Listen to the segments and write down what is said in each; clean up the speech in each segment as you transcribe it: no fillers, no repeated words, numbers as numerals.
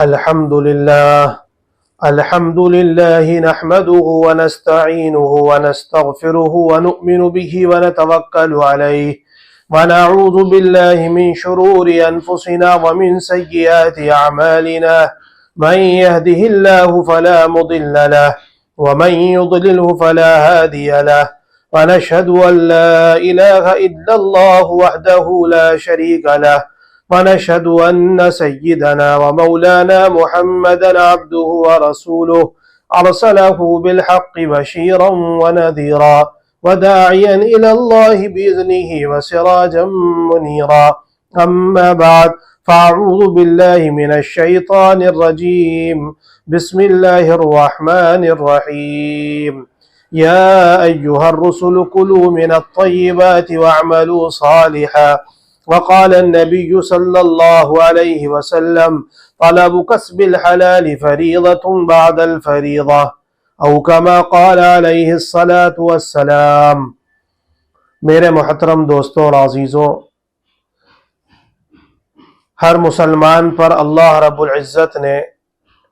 الحمد لله نحمده ونستعينه ونستغفره ونؤمن به ونتوكل عليه ونعوذ بالله من شرور أنفسنا ومن سيئات أعمالنا من يهده الله فلا مضل له ومن يضلله فلا هادي له ونشهد أن لا إله إلا الله وحده لا شريك له ونشهد أن سيدنا ومولانا محمدا عبده ورسوله أرسله بالحق بشيرا ونذيرا وداعيا إلى الله بإذنه وسراجا منيرا أما بعد فأعوذ بالله من الشيطان الرجيم بسم الله الرحمن الرحيم يا أيها الرسل كلوا من الطيبات واعملوا صالحا وقال النبي صلى الله عليه وسلم طلب كسب الحلال فريضة بعد الفريضة او كما قال علیہ الصلاة والسلام۔ میرے محترم دوستوں اور عزیزوں، ہر مسلمان پر اللہ رب العزت نے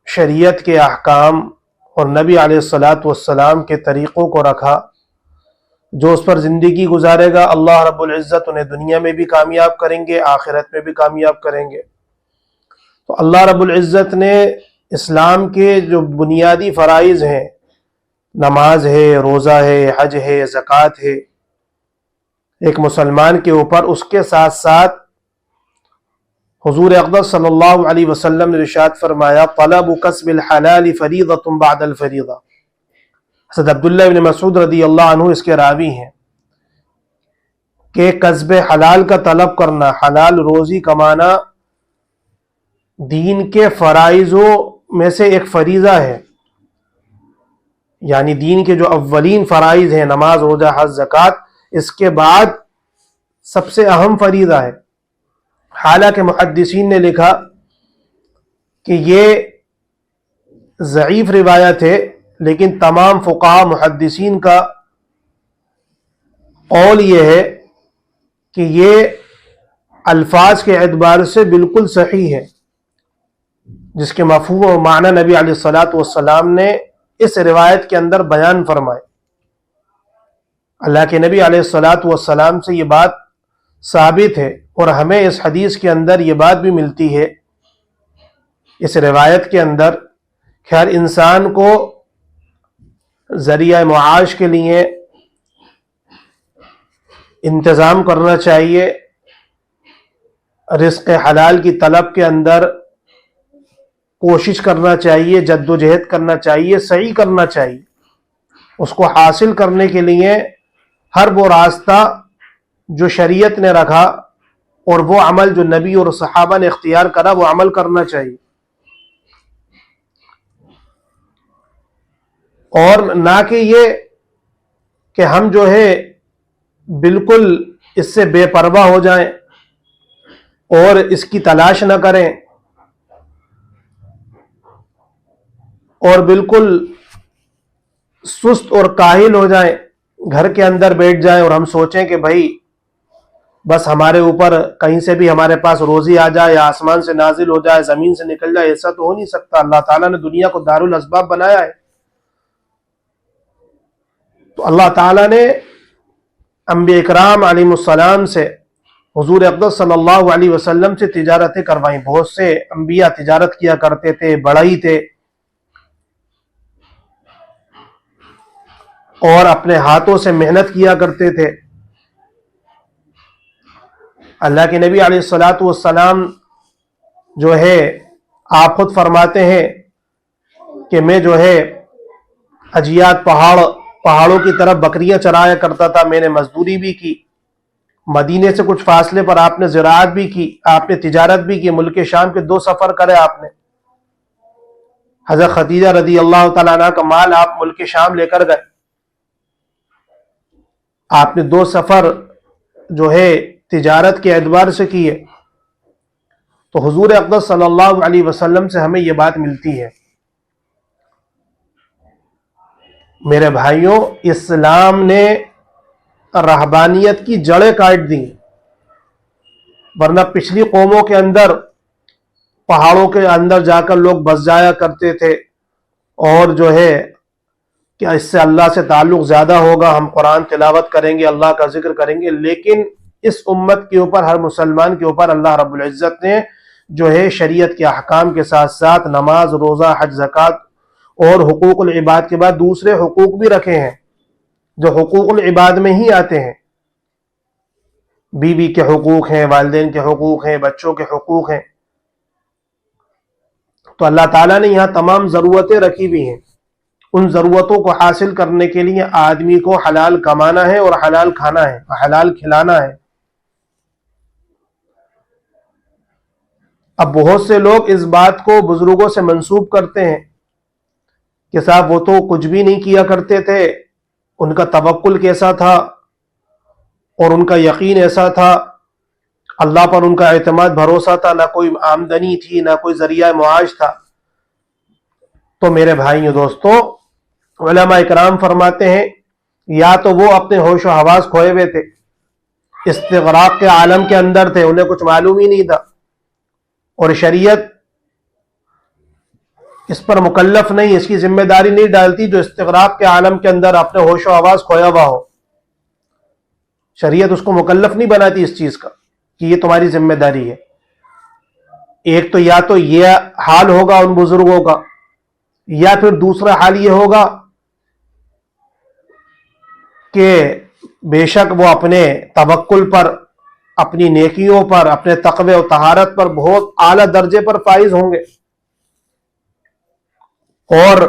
شریعت کے احکام اور نبی علیہ الصلاة والسلام کے طریقوں کو رکھا۔ جو اس پر زندگی گزارے گا اللہ رب العزت انہیں دنیا میں بھی کامیاب کریں گے، آخرت میں بھی کامیاب کریں گے۔ تو اللہ رب العزت نے اسلام کے جو بنیادی فرائض ہیں، نماز ہے، روزہ ہے، حج ہے، زکوٰۃ ہے، ایک مسلمان کے اوپر، اس کے ساتھ ساتھ حضور اقدس صلی اللہ علیہ وسلم نے ارشاد فرمایا طلب کسب الحلال فریضۃ بعد الفریضہ۔ حضرت عبداللہ بن مسعود رضی اللہ عنہ اس کے راوی ہیں کہ کسب حلال کا طلب کرنا، حلال روزی کمانا دین کے فرائضوں میں سے ایک فریضہ ہے، یعنی دین کے جو اولین فرائض ہیں، نماز، روزہ، حج، زکوٰۃ، اس کے بعد سب سے اہم فریضہ ہے۔ حالانکہ محدثین نے لکھا کہ یہ ضعیف روایت ہے، لیکن تمام فقہاء محدثین کا قول یہ ہے کہ یہ الفاظ کے اعتبار سے بالکل صحیح ہے، جس کے مفہوم و معنی نبی علیہ الصلاۃ والسلام نے اس روایت کے اندر بیان فرمائے۔ اللہ کے نبی علیہ الصلاۃ والسلام سے یہ بات ثابت ہے، اور ہمیں اس حدیث کے اندر یہ بات بھی ملتی ہے، اس روایت کے اندر کہ ہر انسان کو ذریعہ معاش کے لیے انتظام کرنا چاہیے، رزق حلال کی طلب کے اندر کوشش کرنا چاہیے، جد و جہد کرنا چاہیے، سعی کرنا چاہیے۔ اس کو حاصل کرنے کے لیے ہر وہ راستہ جو شریعت نے رکھا اور وہ عمل جو نبی اور صحابہ نے اختیار کرا وہ عمل کرنا چاہیے، اور نہ کہ یہ کہ ہم جو ہے بالکل اس سے بے پرواہ ہو جائیں اور اس کی تلاش نہ کریں اور بالکل سست اور کاہل ہو جائیں، گھر کے اندر بیٹھ جائیں اور ہم سوچیں کہ بھائی بس ہمارے اوپر کہیں سے بھی ہمارے پاس روزی آ جائے، یا آسمان سے نازل ہو جائے، زمین سے نکل جائے۔ ایسا تو ہو نہیں سکتا۔ اللہ تعالیٰ نے دنیا کو دار الاسباب بنایا ہے، تو اللہ تعالیٰ نے انبیاء اکرام علیہ السلام سے، حضور اقدس صلی اللہ علیہ وسلم سے تجارتیں کروائیں۔ بہت سے انبیاء تجارت کیا کرتے تھے، بڑھئی تھے، اور اپنے ہاتھوں سے محنت کیا کرتے تھے۔ اللہ کے نبی علیہ الصلاۃ والسلام جو ہے آپ خود فرماتے ہیں کہ میں جو ہے اجیات پہاڑوں کی طرف بکریاں چرایا کرتا تھا، میں نے مزدوری بھی کی، مدینے سے کچھ فاصلے پر آپ نے زراعت بھی کی، آپ نے تجارت بھی کی، ملک شام کے 2 سفر کرے آپ نے۔ حضرت خدیجہ رضی اللہ تعالیٰ عنہ کا مال آپ ملک شام لے کر گئے، آپ نے 2 سفر جو ہے تجارت کے اعتبار سے کیے۔ تو حضور اقدس صلی اللہ علیہ وسلم سے ہمیں یہ بات ملتی ہے۔ میرے بھائیوں، اسلام نے رہبانیت کی جڑیں کاٹ دی، ورنہ پچھلی قوموں کے اندر پہاڑوں کے اندر جا کر لوگ بس جایا کرتے تھے، اور جو ہے کہ اس سے اللہ سے تعلق زیادہ ہوگا، ہم قرآن تلاوت کریں گے، اللہ کا ذکر کریں گے. لیکن اس امت کے اوپر، ہر مسلمان کے اوپر اللہ رب العزت نے جو ہے شریعت کے احکام کے ساتھ ساتھ نماز، روزہ، حج، زکوٰۃ اور حقوق العباد کے بعد دوسرے حقوق بھی رکھے ہیں جو حقوق العباد میں ہی آتے ہیں. بیوی کے حقوق ہیں، والدین کے حقوق ہیں، بچوں کے حقوق ہیں. تو اللہ تعالیٰ نے یہاں تمام ضرورتیں رکھی ہوئی ہیں. ان ضرورتوں کو حاصل کرنے کے لیے آدمی کو حلال کمانا ہے اور حلال کھانا ہے، حلال کھلانا ہے. اب بہت سے لوگ اس بات کو بزرگوں سے منسوب کرتے ہیں کہ صاحب وہ تو کچھ بھی نہیں کیا کرتے تھے، ان کا توکل کیسا تھا اور ان کا یقین ایسا تھا، اللہ پر ان کا اعتماد بھروسہ تھا، نہ کوئی آمدنی تھی، نہ کوئی ذریعہ معاش تھا. تو میرے بھائیوں دوستو، علماء اکرام فرماتے ہیں یا تو وہ اپنے ہوش و حواس کھوئے ہوئے تھے، استغراق کے عالم کے اندر تھے، انہیں کچھ معلوم ہی نہیں تھا، اور شریعت اس پر مکلف نہیں، اس کی ذمہ داری نہیں ڈالتی جو استغراق کے عالم کے اندر اپنے ہوش و حواس کھویا ہوا ہو. شریعت اس کو مکلف نہیں بناتی اس چیز کا کہ یہ تمہاری ذمہ داری ہے. ایک تو یا تو یہ حال ہوگا ان بزرگوں کا، یا پھر دوسرا حال یہ ہوگا کہ بے شک وہ اپنے توکل پر، اپنی نیکیوں پر، اپنے تقوی و طہارت پر بہت اعلیٰ درجے پر فائز ہوں گے، اور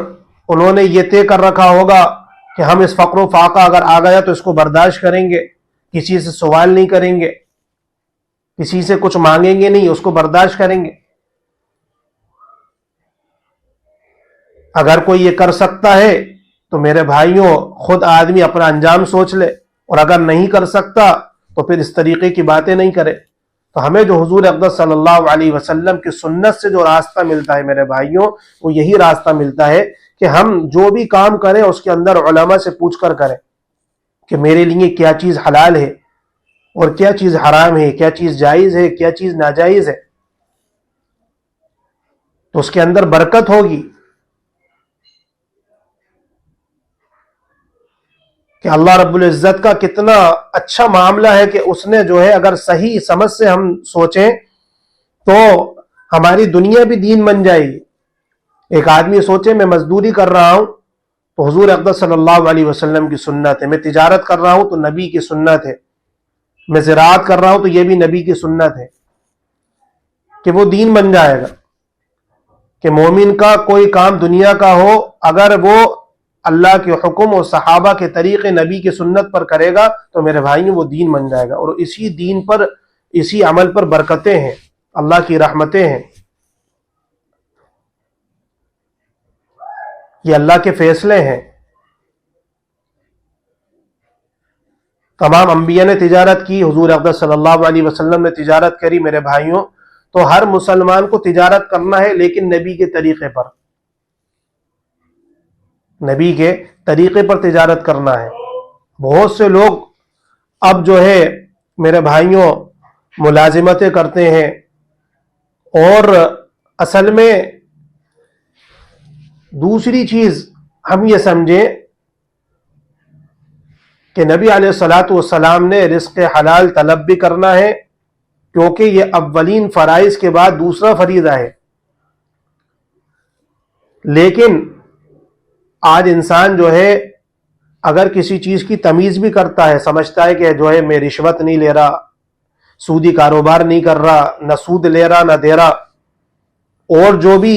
انہوں نے یہ طے کر رکھا ہوگا کہ ہم اس فقر و فاقہ اگر آ گیا تو اس کو برداشت کریں گے، کسی سے سوال نہیں کریں گے، کسی سے کچھ مانگیں گے نہیں، اس کو برداشت کریں گے. اگر کوئی یہ کر سکتا ہے تو میرے بھائیوں خود آدمی اپنا انجام سوچ لے، اور اگر نہیں کر سکتا تو پھر اس طریقے کی باتیں نہیں کرے. تو ہمیں جو حضور اقدس صلی اللہ علیہ وسلم کی سنت سے جو راستہ ملتا ہے میرے بھائیوں، وہ یہی راستہ ملتا ہے کہ ہم جو بھی کام کریں اس کے اندر علماء سے پوچھ کر کریں کہ میرے لیے کیا چیز حلال ہے اور کیا چیز حرام ہے، کیا چیز جائز ہے، کیا چیز ناجائز ہے. تو اس کے اندر برکت ہوگی کہ اللہ رب العزت کا کتنا اچھا معاملہ ہے کہ اس نے جو ہے اگر صحیح سمجھ سے ہم سوچیں تو ہماری دنیا بھی دین بن جائے گی. ایک آدمی سوچے میں مزدوری کر رہا ہوں تو حضور اقدس صلی اللہ علیہ وسلم کی سنت ہے، میں تجارت کر رہا ہوں تو نبی کی سنت ہے، میں زراعت کر رہا ہوں تو یہ بھی نبی کی سنت ہے، کہ وہ دین بن جائے گا. کہ مومن کا کوئی کام دنیا کا ہو، اگر وہ اللہ کے حکم اور صحابہ کے طریقے نبی کی سنت پر کرے گا تو میرے بھائیوں وہ دین بن جائے گا، اور اسی دین پر، اسی عمل پر برکتیں ہیں، اللہ کی رحمتیں ہیں. یہ اللہ کے فیصلے ہیں. تمام انبیاء نے تجارت کی، حضور اقدس صلی اللہ علیہ وسلم نے تجارت کری. میرے بھائیوں تو ہر مسلمان کو تجارت کرنا ہے، لیکن نبی کے طریقے پر، نبی کے طریقے پر تجارت کرنا ہے. بہت سے لوگ اب جو ہے میرے بھائیوں ملازمتیں کرتے ہیں، اور اصل میں دوسری چیز ہم یہ سمجھیں کہ نبی علیہ الصلاۃ والسلام نے رزق حلال طلب بھی کرنا ہے، کیونکہ یہ اولین فرائض کے بعد دوسرا فریضہ ہے. لیکن آج انسان جو ہے اگر کسی چیز کی تمیز بھی کرتا ہے، سمجھتا ہے کہ جو ہے میں رشوت نہیں لے رہا، سودی کاروبار نہیں کر رہا، نہ سود لے رہا نہ دے رہا، اور جو بھی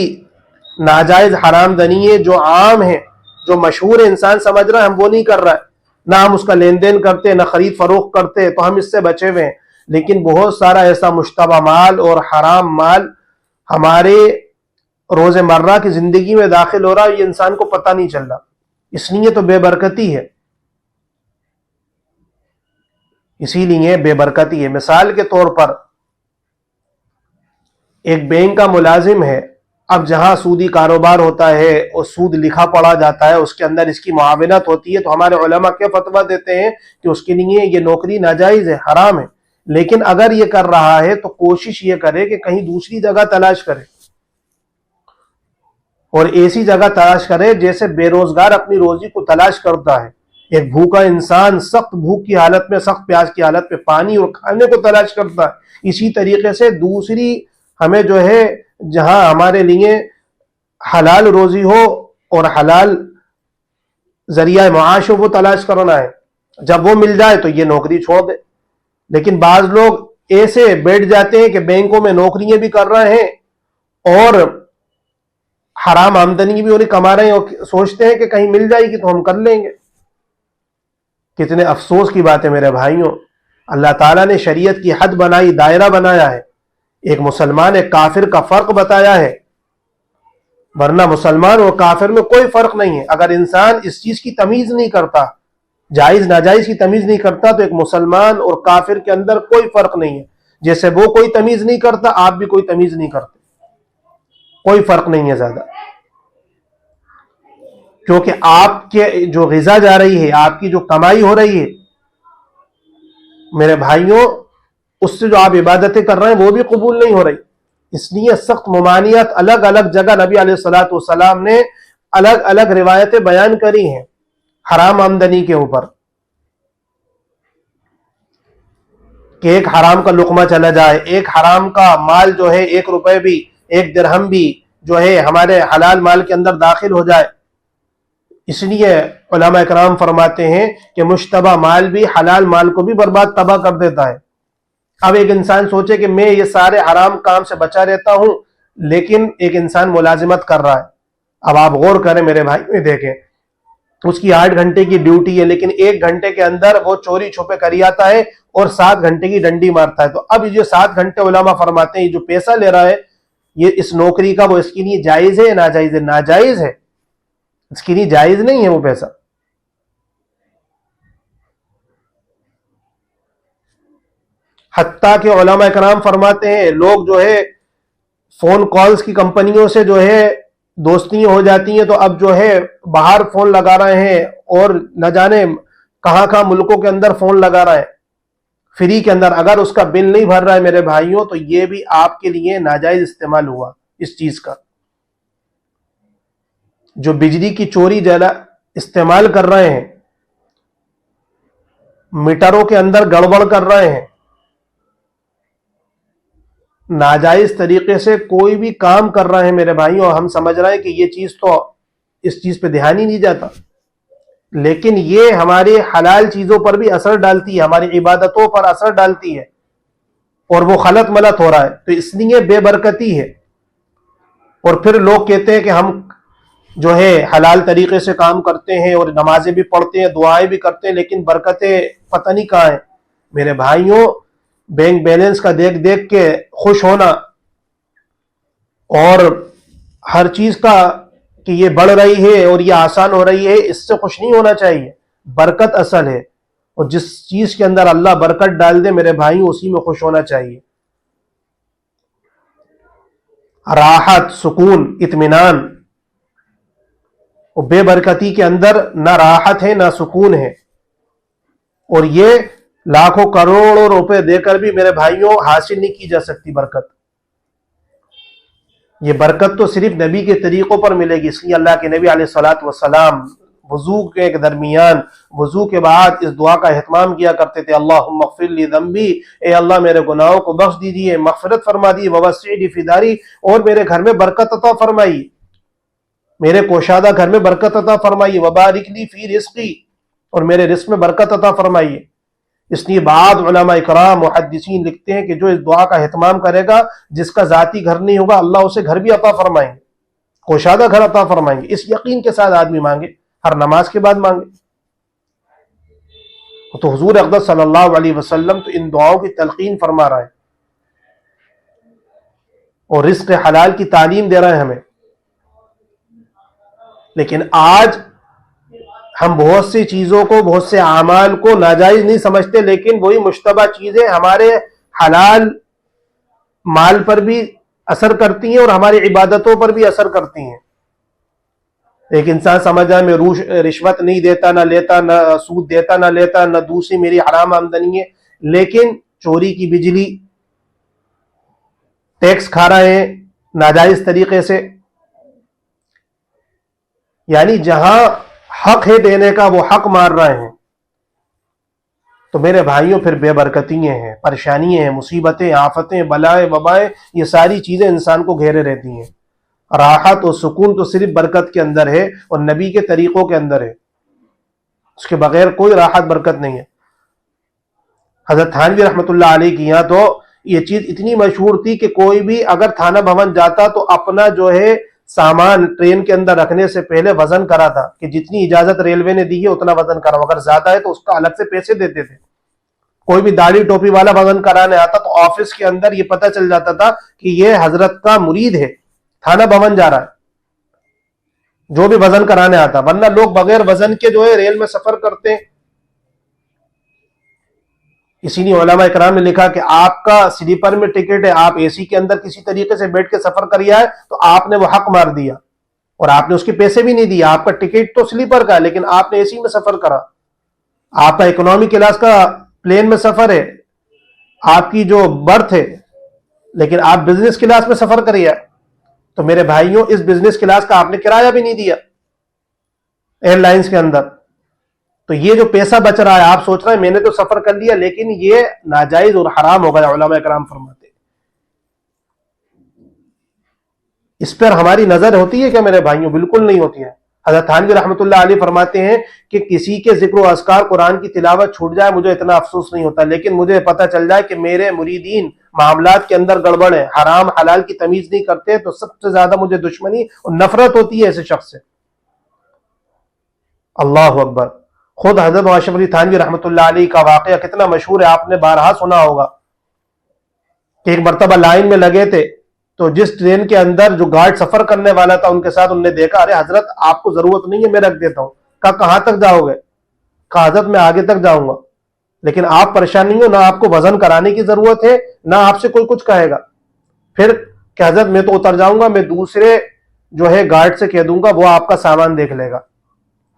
ناجائز حرام دنی ہے جو عام ہے، جو مشہور ہے، انسان سمجھ رہا ہے ہم وہ نہیں کر رہا ہے، نہ ہم اس کا لین دین کرتے، نہ خرید فروخت کرتے، تو ہم اس سے بچے ہوئے ہیں. لیکن بہت سارا ایسا مشتبہ مال اور حرام مال ہمارے روز مرہ کی زندگی میں داخل ہو رہا ہے، یہ انسان کو پتہ نہیں چل رہا. اس لیے تو بے برکتی ہے، اسی لیے بے برکتی ہے. مثال کے طور پر ایک بینک کا ملازم ہے، اب جہاں سودی کاروبار ہوتا ہے اور سود لکھا پڑا جاتا ہے، اس کے اندر اس کی معاونت ہوتی ہے، تو ہمارے علماء کیا فتویٰ دیتے ہیں کہ اس کے لیے یہ نوکری ناجائز ہے، حرام ہے. لیکن اگر یہ کر رہا ہے تو کوشش یہ کرے کہ کہیں دوسری جگہ تلاش کرے. اور ایسی جگہ تلاش کرے جیسے بے روزگار اپنی روزی کو تلاش کرتا ہے. ایک بھوکا انسان سخت بھوک کی حالت میں، سخت پیاس کی حالت میں پانی اور کھانے کو تلاش کرتا ہے، اسی طریقے سے دوسری ہمیں جو ہے جہاں ہمارے لیے حلال روزی ہو اور حلال ذریعہ معاش ہو وہ تلاش کرنا ہے. جب وہ مل جائے تو یہ نوکری چھوڑ دے. لیکن بعض لوگ ایسے بیٹھ جاتے ہیں کہ بینکوں میں نوکریاں بھی کر رہے ہیں اور حرام آمدنی بھی انہیں کما رہے ہیں اور سوچتے ہیں کہ کہیں مل جائے گی تو ہم کر لیں گے. کتنے افسوس کی بات ہے میرے بھائیوں. اللہ تعالیٰ نے شریعت کی حد بنائی، دائرہ بنایا ہے، ایک مسلمان ایک کافر کا فرق بتایا ہے، ورنہ مسلمان اور کافر میں کوئی فرق نہیں ہے. اگر انسان اس چیز کی تمیز نہیں کرتا، جائز ناجائز کی تمیز نہیں کرتا، تو ایک مسلمان اور کافر کے اندر کوئی فرق نہیں ہے. جیسے وہ کوئی تمیز نہیں کرتا، آپ بھی کوئی تمیز نہیں کرتے، کوئی فرق نہیں ہے زیادہ. کیونکہ آپ کے جو غذا جا رہی ہے، آپ کی جو کمائی ہو رہی ہے میرے بھائیوں، اس سے جو آپ عبادتیں کر رہے ہیں وہ بھی قبول نہیں ہو رہی. اس لیے سخت ممانعت الگ الگ جگہ نبی علیہ الصلوۃ والسلام نے الگ الگ روایتیں بیان کری ہیں حرام آمدنی کے اوپر، کہ ایک حرام کا لقمہ چلا جائے، ایک حرام کا مال جو ہے 1 روپے بھی، 1 درہم بھی جو ہے ہمارے حلال مال کے اندر داخل ہو جائے. اس لیے علماء اکرام فرماتے ہیں کہ مشتبہ مال بھی حلال مال کو بھی برباد تباہ کر دیتا ہے. اب ایک انسان سوچے کہ میں یہ سارے حرام کام سے بچا رہتا ہوں، لیکن ایک انسان ملازمت کر رہا ہے. اب آپ غور کریں میرے بھائی میں، دیکھیں اس کی 8 گھنٹے کی ڈیوٹی ہے، لیکن 1 گھنٹے کے اندر وہ چوری چھپے کر آتا ہے اور 7 گھنٹے کی ڈنڈی مارتا ہے. تو اب یہ 7 گھنٹے علماء فرماتے ہیں یہ جو پیسہ لے رہا ہے یہ اس نوکری کا، وہ اس کے لیے جائز ہے ناجائز ہے؟ ناجائز ہے، اس کے لیے جائز نہیں ہے وہ پیسہ. حتیٰ کہ علماء کرام فرماتے ہیں لوگ جو ہے فون کالز کی کمپنیوں سے جو ہے دوستیاں ہو جاتی ہیں، تو اب جو ہے باہر فون لگا رہے ہیں اور نہ جانے کہاں کہاں ملکوں کے اندر فون لگا رہے ہیں فری کے اندر. اگر اس کا بل نہیں بھر رہا ہے میرے بھائیوں تو یہ بھی آپ کے لیے ناجائز استعمال ہوا اس چیز کا. جو بجلی کی چوری جلا استعمال کر رہے ہیں، میٹروں کے اندر گڑبڑ کر رہے ہیں، ناجائز طریقے سے کوئی بھی کام کر رہے ہیں میرے بھائیوں، اور ہم سمجھ رہے ہیں کہ یہ چیز تو اس چیز پہ دھیان ہی نہیں جاتا، لیکن یہ ہماری حلال چیزوں پر بھی اثر ڈالتی ہے، ہماری عبادتوں پر اثر ڈالتی ہے اور وہ خلط ملط ہو رہا ہے. تو اس لیے بے برکتی ہے. اور پھر لوگ کہتے ہیں کہ ہم جو ہے حلال طریقے سے کام کرتے ہیں اور نمازیں بھی پڑھتے ہیں، دعائیں بھی کرتے ہیں، لیکن برکتیں پتہ نہیں کہاں ہیں. میرے بھائیوں، بینک بیلنس کا دیکھ دیکھ کے خوش ہونا اور ہر چیز کا کہ یہ بڑھ رہی ہے اور یہ آسان ہو رہی ہے، اس سے خوش نہیں ہونا چاہیے. برکت اصل ہے، اور جس چیز کے اندر اللہ برکت ڈال دے میرے بھائیوں اسی میں خوش ہونا چاہیے. راحت، سکون، اطمینان. اور بے برکتی کے اندر نہ راحت ہے نہ سکون ہے، اور یہ لاکھوں کروڑوں روپے دے کر بھی میرے بھائیوں حاصل نہیں کی جا سکتی برکت. یہ برکت تو صرف نبی کے طریقوں پر ملے گی. اس لیے اللہ کے نبی علیہ الصلوۃ والسلام وضو کے درمیان، وضو کے بعد اس دعا کا اہتمام کیا کرتے تھے: اللہم اغفر لی ذنبی، اے اللہ میرے گناہوں کو بخش دیجیے، مغفرت فرما دیجیے، ووسع لی فی داری، اور میرے گھر میں برکت عطا فرمائیے، میرے کوشادہ گھر میں برکت عطا فرمائیے، وبارک لی فی رزقی، اور میرے رزق میں برکت عطا فرمائیے. اس لیے بعض علماء اکرام محدثین لکھتے ہیں کہ جو اس دعا کا اہتمام کرے گا، جس کا ذاتی گھر نہیں ہوگا، اللہ اسے گھر بھی عطا فرمائیں گے، کوشادہ گھر عطا فرمائیں گے. اس یقین کے ساتھ آدمی مانگے، ہر نماز کے بعد مانگے. تو حضور اقدس صلی اللہ علیہ وسلم تو ان دعاؤں کی تلقین فرما رہا ہے اور رزق حلال کی تعلیم دے رہے ہیں ہمیں. لیکن آج ہم بہت سی چیزوں کو، بہت سے اعمال کو ناجائز نہیں سمجھتے، لیکن وہی مشتبہ چیزیں ہمارے حلال مال پر بھی اثر کرتی ہیں اور ہماری عبادتوں پر بھی اثر کرتی ہیں. ایک انسان سمجھا میں رشوت نہیں دیتا، نہ لیتا، نہ سود دیتا نہ لیتا، نہ دوسری میری حرام آمدنی ہے، لیکن چوری کی بجلی، ٹیکس کھا رہے ہیں ناجائز طریقے سے، یعنی جہاں حق ہے دینے کا وہ حق مار رہے ہیں. تو میرے بھائیوں پھر بے برکتیاں ہیں، پریشانیاں ہیں، مصیبتیں، آفتیں، بلائیں، وبائیں، یہ ساری چیزیں انسان کو گھیرے رہتی ہیں. راحت اور سکون تو صرف برکت کے اندر ہے اور نبی کے طریقوں کے اندر ہے، اس کے بغیر کوئی راحت برکت نہیں ہے. حضرت تھانوی رحمۃ اللہ علیہ کی یہاں تو یہ چیز اتنی مشہور تھی کہ کوئی بھی اگر تھانہ بھون جاتا تو اپنا جو ہے سامان ٹرین کے اندر رکھنے سے پہلے وزن کرا تھا کہ جتنی اجازت ریلوے نے دی ہے اتنا وزن کرا، اگر زیادہ ہے تو اس کا الگ سے پیسے دیتے تھے. کوئی بھی داڑھی ٹوپی والا وزن کرانے آتا تو آفس کے اندر یہ پتہ چل جاتا تھا کہ یہ حضرت کا مرید ہے، تھانہ بھون جا رہا ہے، جو بھی وزن کرانے آتا. ورنہ لوگ بغیر وزن کے جو ہے ریل میں سفر کرتے ہیں. اسی لیے علماء اکرام نے لکھا کہ آپ کا سلیپر میں ٹکٹ ہے، آپ اے سی کے اندر کسی طریقے سے بیٹھ کے سفر کر آئے تو آپ نے وہ حق مار دیا اور آپ نے اس کے پیسے بھی نہیں دیے. آپ کا ٹکٹ تو سلیپر کا ہے لیکن آپ نے اے سی میں سفر کرا. آپ کا اکنامی کلاس کا پلین میں سفر ہے، آپ کی جو برتھ ہے، لیکن آپ بزنس کلاس میں سفر کریے. تو میرے بھائیوں اس بزنس کلاس کا آپ نے کرایہ بھی نہیں دیا ایئر لائنز کے اندر. تو یہ جو پیسہ بچ رہا ہے آپ سوچ رہے ہیں میں نے تو سفر کر لیا، لیکن یہ ناجائز اور حرام ہو گیا. علماء کرام فرماتے اس پر ہماری نظر ہوتی ہے کہ میرے بھائیوں بالکل نہیں ہوتی ہے. حضرت تھانوی رحمۃ اللہ علیہ فرماتے ہیں کہ کسی کے ذکر و اذکار قرآن کی تلاوت چھوٹ جائے مجھے اتنا افسوس نہیں ہوتا، لیکن مجھے پتہ چل جائے کہ میرے مریدین معاملات کے اندر گڑبڑ ہے، حرام حلال کی تمیز نہیں کرتے، تو سب سے زیادہ مجھے دشمنی اور نفرت ہوتی ہے ایسے شخص سے. اللہ اکبر. خود حضرت اشرف علی تھانوی رحمۃ اللہ علیہ کا واقعہ کتنا مشہور ہے، آپ نے بارہا سنا ہوگا کہ ایک مرتبہ لائن میں لگے تھے تو جس ٹرین کے اندر جو گارڈ سفر کرنے والا تھا ان کے ساتھ انہوں نے دیکھا، ارے حضرت آپ کو ضرورت نہیں ہے میں رکھ دیتا ہوں. کہا کہاں تک جاؤ گے؟ کہا حضرت میں آگے تک جاؤں گا، لیکن آپ پریشان نہیں ہو، نہ آپ کو وزن کرانے کی ضرورت ہے نہ آپ سے کوئی کچھ کہے گا. پھر کہ حضرت میں تو اتر جاؤں گا، میں دوسرے جو ہے گارڈ سے کہہ دوں گا وہ آپ کا سامان دیکھ لے گا.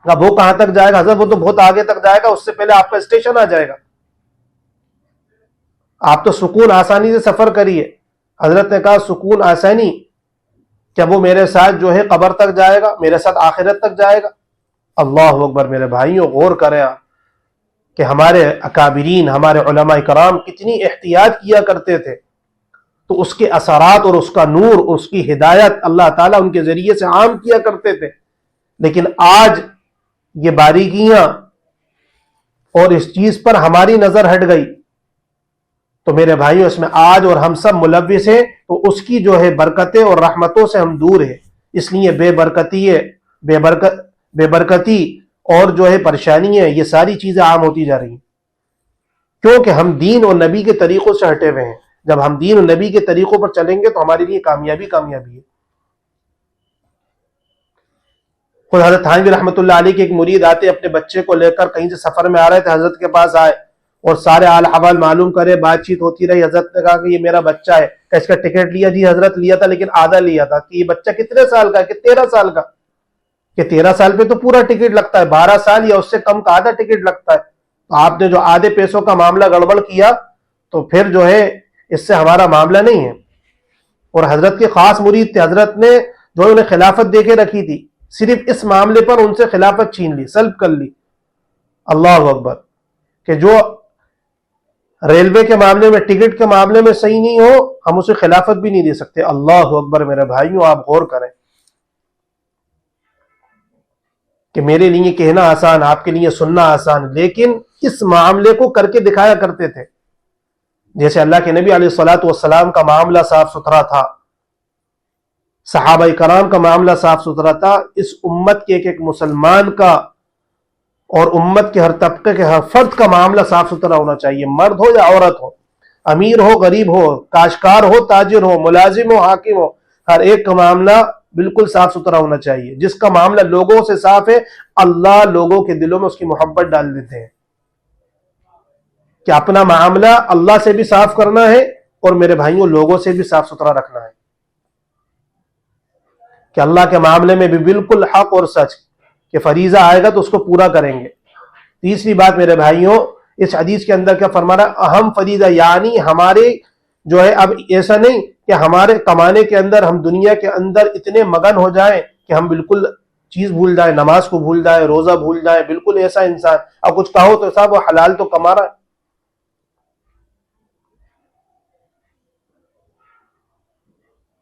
اب وہ کہاں تک جائے گا؟ حضرت وہ تو بہت آگے تک جائے گا، اس سے پہلے آپ کا اسٹیشن آ جائے گا، آپ تو سکون آسانی سے سفر کریے. حضرت نے کہا سکون آسانی کیا وہ میرے ساتھ جو ہے قبر تک جائے گا، میرے ساتھ آخرت تک جائے گا. اللہ اکبر. میرے بھائیوں غور کریں آپ کہ ہمارے اکابرین ہمارے علماء کرام کتنی احتیاط کیا کرتے تھے، تو اس کے اثرات اور اس کا نور اور اس کی ہدایت اللہ تعالیٰ ان کے ذریعے سے عام کیا کرتے تھے. لیکن آج یہ باریکیاں اور اس چیز پر ہماری نظر ہٹ گئی تو میرے بھائیوں اس میں آج اور ہم سب ملوث ہیں، تو اس کی جو ہے برکتیں اور رحمتوں سے ہم دور ہیں. اس لیے بے برکتی اور جو ہے پریشانی ہے، یہ ساری چیزیں عام ہوتی جا رہی ہیں کیونکہ ہم دین اور نبی کے طریقوں سے ہٹے ہوئے ہیں. جب ہم دین اور نبی کے طریقوں پر چلیں گے تو ہمارے لیے کامیابی ہے. خود حضرت تھانوی رحمۃ اللہ علیہ کے ایک مرید آتے اپنے بچے کو لے کر کہیں سے سفر میں آ رہے تھے، حضرت کے پاس آئے اور سارے حال احوال معلوم کرے، بات چیت ہوتی رہی. حضرت نے کہا کہ یہ میرا بچہ ہے. کہ اس کا ٹکٹ لیا؟ جی حضرت لیا تھا لیکن آدھا لیا تھا. کہ یہ بچہ کتنے سال کا ہے؟ کہ 13 سال کا. کہ 13 سال پہ تو پورا ٹکٹ لگتا ہے، 12 سال یا اس سے کم کا آدھا ٹکٹ لگتا ہے. تو آپ نے جو آدھے پیسوں کا معاملہ گڑبڑ کیا تو پھر جو ہے اس سے ہمارا معاملہ نہیں ہے. اور حضرت کے خاص مرید تھے، حضرت نے جو انہیں خلافت دے کے رکھی تھی، صرف اس معاملے پر ان سے خلافت چھین لی، سلب کر لی. اللہ اکبر. کہ جو ریلوے کے معاملے میں ٹکٹ کے معاملے میں صحیح نہیں ہو ہم اسے خلافت بھی نہیں دے سکتے. اللہ اکبر. میرے بھائیوں آپ غور کریں کہ میرے لیے کہنا آسان، آپ کے لیے سننا آسان، لیکن اس معاملے کو کر کے دکھایا کرتے تھے. جیسے اللہ کے نبی علیہ الصلوۃ والسلام کا معاملہ صاف ستھرا تھا، صحابہ کرام کا معاملہ صاف ستھرا تھا، اس امت کے ایک مسلمان کا اور امت کے ہر طبقے کے ہر فرد کا معاملہ صاف ستھرا ہونا چاہیے، مرد ہو یا عورت ہو، امیر ہو غریب ہو، کاشتکار ہو تاجر ہو، ملازم ہو حاکم ہو، ہر ایک کا معاملہ بالکل صاف ستھرا ہونا چاہیے. جس کا معاملہ لوگوں سے صاف ہے اللہ لوگوں کے دلوں میں اس کی محبت ڈال دیتے ہیں. کہ اپنا معاملہ اللہ سے بھی صاف کرنا ہے اور میرے بھائیوں لوگوں سے بھی صاف ستھرا رکھنا ہے کہ اللہ کے معاملے میں بھی بالکل حق اور سچ، کہ فریضہ آئے گا تو اس کو پورا کریں گے. تیسری بات میرے بھائیوں اس حدیث کے اندر کیا فرما رہا ہے؟ اہم فریضہ، یعنی ہمارے جو ہے اب ایسا نہیں کہ ہمارے کمانے کے اندر ہم دنیا کے اندر اتنے مگن ہو جائیں کہ ہم بالکل چیز بھول جائے، نماز کو بھول جائے، روزہ بھول جائے، بالکل ایسا انسان. اب کچھ کہو تو صاحب وہ حلال تو کما رہا ہے.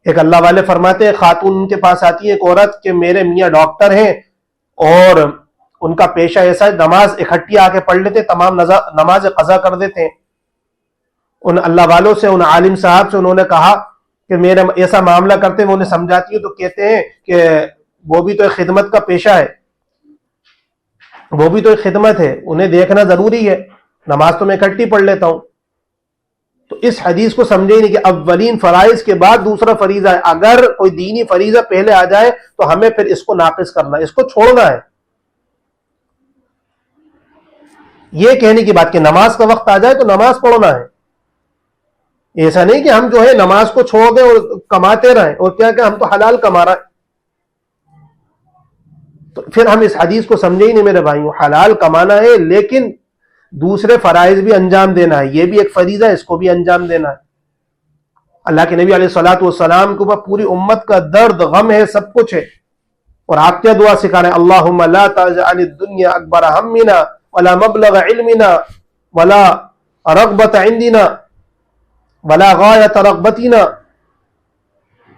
ایک اللہ والے فرماتے ہیں خاتون ان کے پاس آتی ہے ایک عورت کہ میرے میاں ڈاکٹر ہیں اور ان کا پیشہ ایسا ہے نماز اکٹھی آ کے پڑھ لیتے، تمام نماز قضا کر دیتے ہیں. ان اللہ والوں سے، ان عالم صاحب سے انہوں نے کہا کہ میرا ایسا معاملہ کرتے ہیں، وہ انہیں سمجھاتی ہے تو کہتے ہیں کہ وہ بھی تو ایک خدمت کا پیشہ ہے، وہ بھی تو ایک خدمت ہے، انہیں دیکھنا ضروری ہے، نماز تو میں اکٹھی پڑھ لیتا ہوں. تو اس حدیث کو سمجھے نہیں کہ اولین فرائض کے بعد دوسرا فریضہ ہے. اگر کوئی دینی فریضہ پہلے آ جائے تو ہمیں پھر اس کو ناقص کرنا ہے، اس کو چھوڑنا ہے. یہ کہنے کی بات کہ نماز کا وقت آ جائے تو نماز پڑھنا ہے. ایسا نہیں کہ ہم جو ہے نماز کو چھوڑ دیں اور کماتے رہیں، اور کیا کہ ہم تو حلال کما رہے ہیں. تو پھر ہم اس حدیث کو سمجھے ہی نہیں میرے بھائیوں. حلال کمانا ہے لیکن دوسرے فرائض بھی انجام دینا ہے، یہ بھی ایک فریضہ ہے، اس کو بھی انجام دینا ہے. اللہ کے نبی علیہ الصلوۃ والسلام کے اوپر پوری امت کا درد غم ہے، سب کچھ ہے، اور آپ کیا دعا سکھا رہے ہیں؟ اللہم لا تجعل الدنیا اکبر ہمنا ولا مبلغ علمنا ولا رغبت عندنا ولا غایت رغبتنا.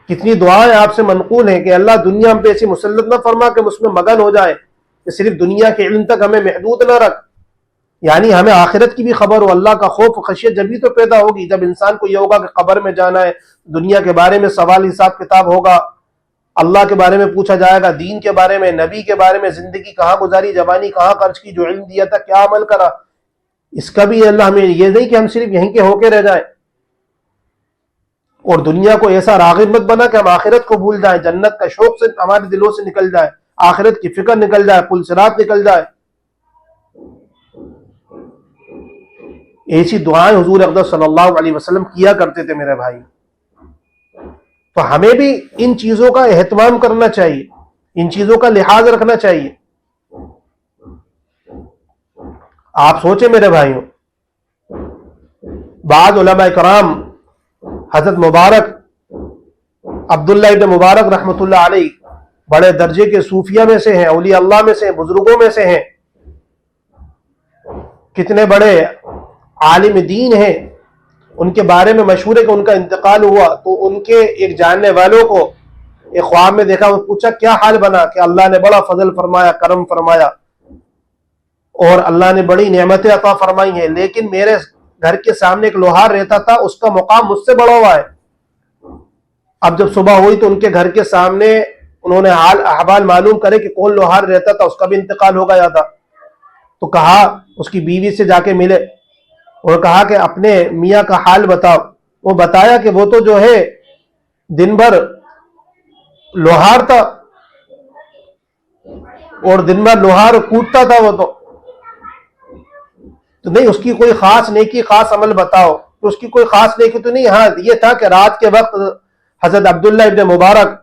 کتنی دعائیں آپ سے منقول ہیں کہ اللہ دنیا ہم پہ ایسی مسلط نہ فرما کہ اس میں مگن ہو جائے، کہ صرف دنیا کے علم تک ہمیں محدود نہ رکھ. یعنی ہمیں آخرت کی بھی خبر ہو. اللہ کا خوف و خشیت جبھی تو پیدا ہوگی جب انسان کو یہ ہوگا کہ قبر میں جانا ہے، دنیا کے بارے میں سوال حساب کتاب ہوگا، اللہ کے بارے میں پوچھا جائے گا، دین کے بارے میں، نبی کے بارے میں، زندگی کہاں گزاری، جوانی کہاں خرچ کی، جو علم دیا تھا کیا عمل کرا. اس کا بھی اللہ ہمیں یہ نہیں کہ ہم صرف یہیں کے ہو کے رہ جائیں، اور دنیا کو ایسا راغب مت بنا کہ ہم آخرت کو بھول جائیں، جنت کا شوق سے ہمارے دلوں سے نکل جائے، آخرت کی فکر نکل جائے، پل صراط نکل جائے. ایسی دعائیں حضور اقدس صلی اللہ علیہ وسلم کیا کرتے تھے میرے بھائی. تو ہمیں بھی ان چیزوں کا اہتمام کرنا چاہیے، ان چیزوں کا لحاظ رکھنا چاہیے. آپ سوچیں میرے بھائیوں، بعض علماء کرام حضرت مبارک عبداللہ ابن مبارک رحمۃ اللہ علیہ بڑے درجے کے صوفیہ میں سے ہیں، اولیاء اللہ میں سے ہیں، بزرگوں میں سے ہیں، کتنے بڑے عالم دین ہیں. ان کے بارے میں مشہور ہے کہ ان کا انتقال ہوا تو ان کے ایک جاننے والوں کو ایک خواب میں دیکھا، وہ پوچھا کیا حال بنا؟ کہ اللہ نے بڑا فضل فرمایا، کرم فرمایا، اور اللہ نے بڑی نعمتیں عطا فرمائی ہیں، لیکن میرے گھر کے سامنے ایک لوہار رہتا تھا، اس کا مقام مجھ سے بڑا ہوا ہے. اب جب صبح ہوئی تو ان کے گھر کے سامنے انہوں نے حال احوال معلوم کرے کہ کون لوہار رہتا تھا، اس کا بھی انتقال ہو گیا تھا. تو کہا اس کی بیوی سے جا کے ملے اور کہا کہ اپنے میاں کا حال بتاؤ. وہ بتایا کہ وہ تو جو ہے دن بھر لوہار تھا، اور دن بھر لوہار کوٹتا تھا. وہ تو نہیں، اس کی کوئی خاص نیکی، خاص عمل بتاؤ. تو اس کی کوئی خاص نیکی تو نہیں، ہاں یہ تھا کہ رات کے وقت حضرت عبداللہ ابن مبارک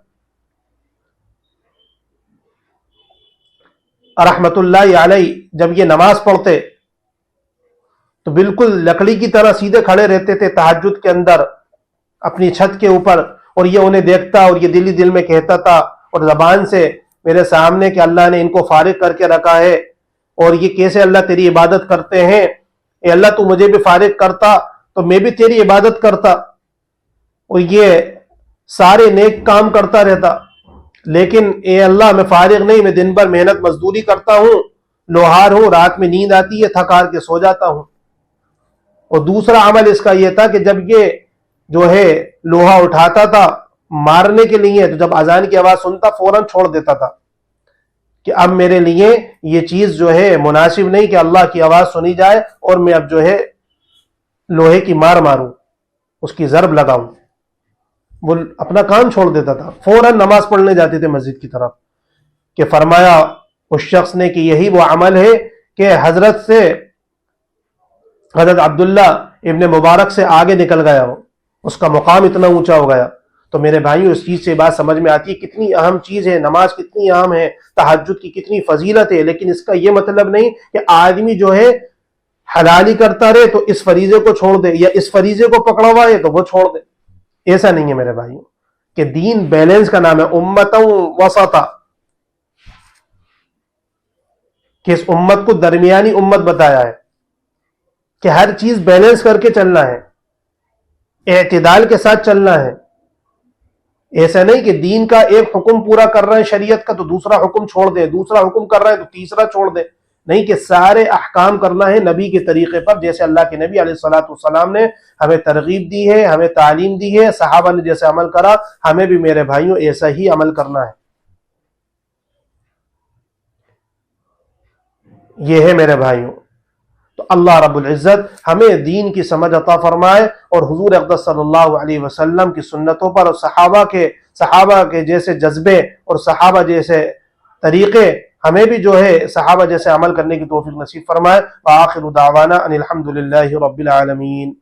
رحمت اللہ علیہ جب یہ نماز پڑھتے تو بالکل لکڑی کی طرح سیدھے کھڑے رہتے تھے تہجد کے اندر اپنی چھت کے اوپر، اور یہ انہیں دیکھتا اور یہ دل ہی دل میں کہتا تھا اور زبان سے میرے سامنے کہ اللہ نے ان کو فارغ کر کے رکھا ہے، اور یہ کیسے اللہ تیری عبادت کرتے ہیں. اے اللہ تو مجھے بھی فارغ کرتا تو میں بھی تیری عبادت کرتا، اور یہ سارے نیک کام کرتا رہتا. لیکن اے اللہ میں فارغ نہیں، میں دن بھر محنت مزدوری کرتا ہوں، لوہار ہوں، رات میں نیند آتی ہے، تھک ہار کے سو جاتا ہوں. اور دوسرا عمل اس کا یہ تھا کہ جب یہ جو ہے لوہا اٹھاتا تھا مارنے کے لیے تو جب اذان کی آواز سنتا فوراً چھوڑ دیتا تھا کہ اب میرے لیے یہ چیز جو ہے مناسب نہیں کہ اللہ کی آواز سنی جائے اور میں اب جو ہے لوہے کی مار ماروں، اس کی ضرب لگاؤں. وہ اپنا کام چھوڑ دیتا تھا، فوراً نماز پڑھنے جاتے تھے مسجد کی طرف. کہ فرمایا اس شخص نے کہ یہی وہ عمل ہے کہ حضرت عبداللہ ابن مبارک سے آگے نکل گیا، ہو اس کا مقام اتنا اونچا ہو گیا. تو میرے بھائیوں اس چیز سے بات سمجھ میں آتی ہے کتنی اہم چیز ہے، نماز کتنی اہم ہے، تہجد کی کتنی فضیلت ہے. لیکن اس کا یہ مطلب نہیں کہ آدمی جو ہے حلالی کرتا رہے تو اس فریضے کو چھوڑ دے، یا اس فریضے کو پکڑا ہوا ہے تو وہ چھوڑ دے. ایسا نہیں ہے میرے بھائیوں، کہ دین بیلنس کا نام ہے، امتوں وسطا. کہ اس امت کو درمیانی امت بتایا ہے کہ ہر چیز بیلنس کر کے چلنا ہے، اعتدال کے ساتھ چلنا ہے۔ ایسا نہیں کہ دین کا ایک حکم پورا کر رہے ہیں شریعت کا تو دوسرا حکم چھوڑ دیں، دوسرا حکم کر رہے ہیں تو تیسرا چھوڑ دیں، نہیں، کہ سارے احکام کرنا ہے نبی کے طریقے پر، جیسے اللہ کے نبی علیہ الصلوۃ والسلام نے ہمیں ترغیب دی ہے، ہمیں تعلیم دی ہے، صحابہ نے جیسے عمل کرا ہمیں بھی میرے بھائیوں ایسا ہی عمل کرنا ہے۔ یہ ہے میرے بھائیوں، تو اللہ رب العزت ہمیں دین کی سمجھ عطا فرمائے، اور حضور اقدس صلی اللہ علیہ وسلم کی سنتوں پر اور صحابہ کے جیسے جذبے اور صحابہ جیسے طریقے ہمیں بھی جو ہے صحابہ جیسے عمل کرنے کی توفیق نصیب فرمائے۔ وآخر دعوانا ان الحمد للہ رب العالمین۔